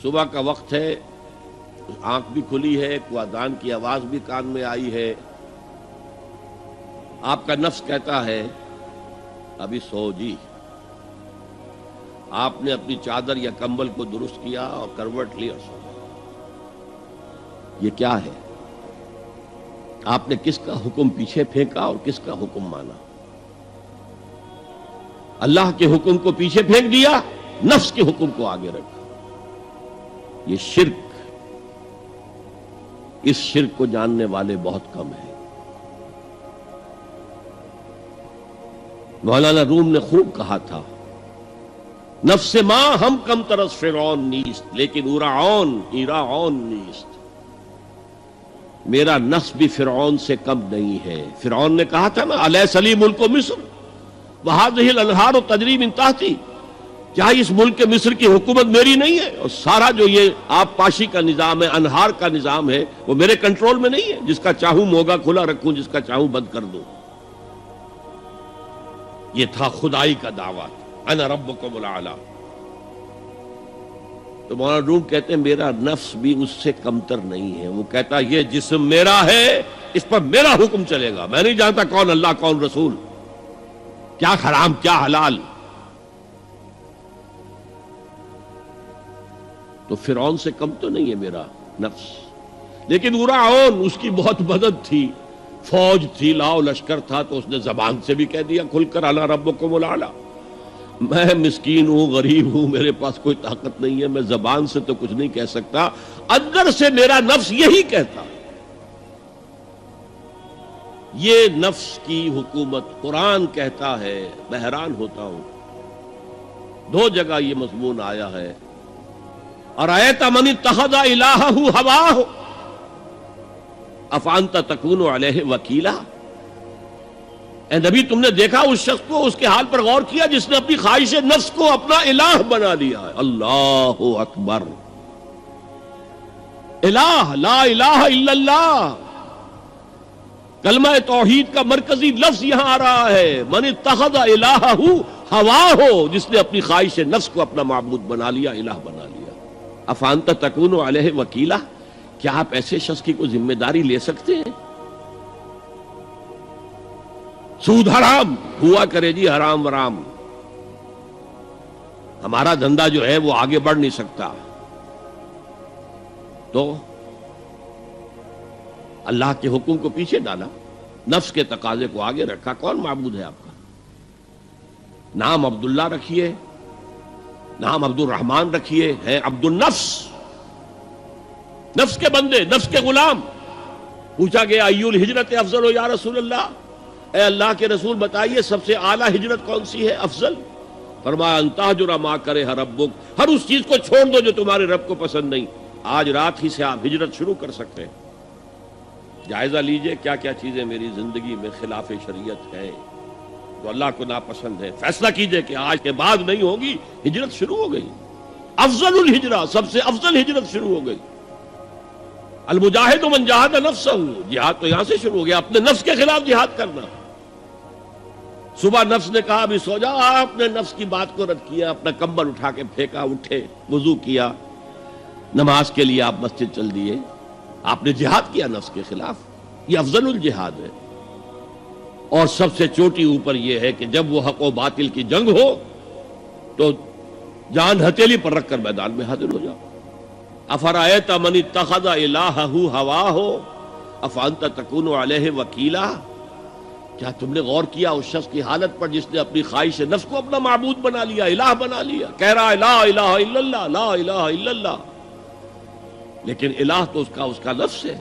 صبح کا وقت ہے، آنکھ بھی کھلی ہے، کوئی اذان کی آواز بھی کان میں آئی ہے، آپ کا نفس کہتا ہے ابھی سو جی۔ آپ نے اپنی چادر یا کمبل کو درست کیا اور کروٹ لی اور سو گئے۔ یہ کیا ہے؟ آپ نے کس کا حکم پیچھے پھینکا اور کس کا حکم مانا؟ اللہ کے حکم کو پیچھے پھینک دیا، نفس کے حکم کو آگے رکھا۔ یہ شرک، اس شرک کو جاننے والے بہت کم ہیں۔ مولانا روم نے خوب کہا تھا، نفس ما ہم کم ترس فرعون نیست لیکن ایراعون نیست۔ میرا نفس بھی فرعون سے کم نہیں ہے۔ فرعون نے کہا تھا نا الیس لی ملک مصر وہذہ الانہار تجری من تحتی، کیا اس ملک مصر کی حکومت میری نہیں ہے؟ اور سارا جو یہ آب پاشی کا نظام ہے، انہار کا نظام ہے، وہ میرے کنٹرول میں نہیں ہے؟ جس کا چاہوں موگا کھلا رکھوں، جس کا چاہوں بند کر دوں۔ یہ تھا خدائی کا دعویٰ، انا ربکم الاعلی۔ تو مولانا روم کہتے ہیں میرا نفس بھی اس سے کمتر نہیں ہے۔ وہ کہتا یہ جسم میرا ہے، اس پر میرا حکم چلے گا، میں نہیں جانتا کون اللہ کون رسول، کیا حرام کیا حلال۔ تو فرعون سے کم تو نہیں ہے میرا نفس، لیکن ایراعون اس کی بہت مدد تھی، فوج تھی، لاؤ لشکر تھا، تو اس نے زبان سے بھی کہہ دیا کھل کر انا ربکم الاعلی۔ میں مسکین ہوں، غریب ہوں، میرے پاس کوئی طاقت نہیں ہے، میں زبان سے تو کچھ نہیں کہہ سکتا، اندر سے میرا نفس یہی کہتا۔ یہ نفس کی حکومت قرآن کہتا ہے، میں حیران ہوتا ہوں۔ دو جگہ یہ مضمون آیا ہے، ارأیت من اتخذ الہہ ہواہ افانت تکون علیہ وکیلا۔ اے نبی تم نے دیکھا اس شخص کو، اس کے حال پر غور کیا جس نے اپنی خواہش نفس کو اپنا الہ بنا لیا ہے۔ اللہ اکبر، الہ لا الہ الا اللہ، کلمہ توحید کا مرکزی لفظ یہاں آ رہا ہے، من اتخذ الہہ ہواہ، جس نے اپنی خواہش نفس کو اپنا معبود بنا لیا، الہ بنا لیا۔ افانت تکون علیہ وکیلا، کیا آپ ایسے شخص کی کوئی ذمہ داری لے سکتے ہیں؟ سود حرام ہوا کرے جی، حرام ورام، ہمارا دھندا جو ہے وہ آگے بڑھ نہیں سکتا، تو اللہ کے حکم کو پیچھے ڈالا، نفس کے تقاضے کو آگے رکھا۔ کون معبود ہے آپ کا؟ نام عبداللہ رکھیے، نام عبد الرحمن رکھیے، ہے عبد النفس، نفس کے بندے، نفس کے غلام۔ پوچھا گیا ای الہجرت افضل یا رسول اللہ، اے اللہ کے رسول بتائیے سب سے اعلیٰ ہجرت کون سی ہے، افضل؟ فرمایا ان تہجر ما کرہ ربک، ہر اس چیز کو چھوڑ دو جو تمہارے رب کو پسند نہیں۔ آج رات ہی سے آپ ہجرت شروع کر سکتے ہیں۔ جائزہ لیجئے کیا کیا چیزیں میری زندگی میں خلاف شریعت ہیں، جو اللہ کو ناپسند ہے، فیصلہ کیجئے کہ آج کے بعد نہیں ہوگی۔ ہجرت شروع ہو گئی، افضل الہجرہ، سب سے افضل ہجرت شروع ہو گئی۔ المجاہد من جاہد نفسہ، جہاد تو یہاں سے شروع ہو گیا، اپنے نفس کے خلاف جہاد کرنا۔ صبح نفس نے کہا ابھی سو جا، آپ نے نفس کی بات کو رد کیا، اپنا کمبل اٹھا کے پھینکا، اٹھے، وضو کیا، نماز کے لیے آپ مسجد چل دیے، آپ نے جہاد کیا نفس کے خلاف۔ یہ افضل الجہاد ہے۔ اور سب سے چوٹی اوپر یہ ہے کہ جب وہ حق و باطل کی جنگ ہو تو جان ہتھیلی پر رکھ کر میدان میں حاضر ہو جاؤ۔ افرأیت من اتخذ الہہ ہواہ افانت تکون علیہ وکیلا، کیا تم نے غور کیا اس شخص کی حالت پر جس نے اپنی خواہش نفس کو اپنا معبود بنا لیا، الہ بنا لیا، کہہ رہا ہے لا الہ الا اللہ، لا الہ الا اللہ، لیکن الہ تو اس کا نفس ہے۔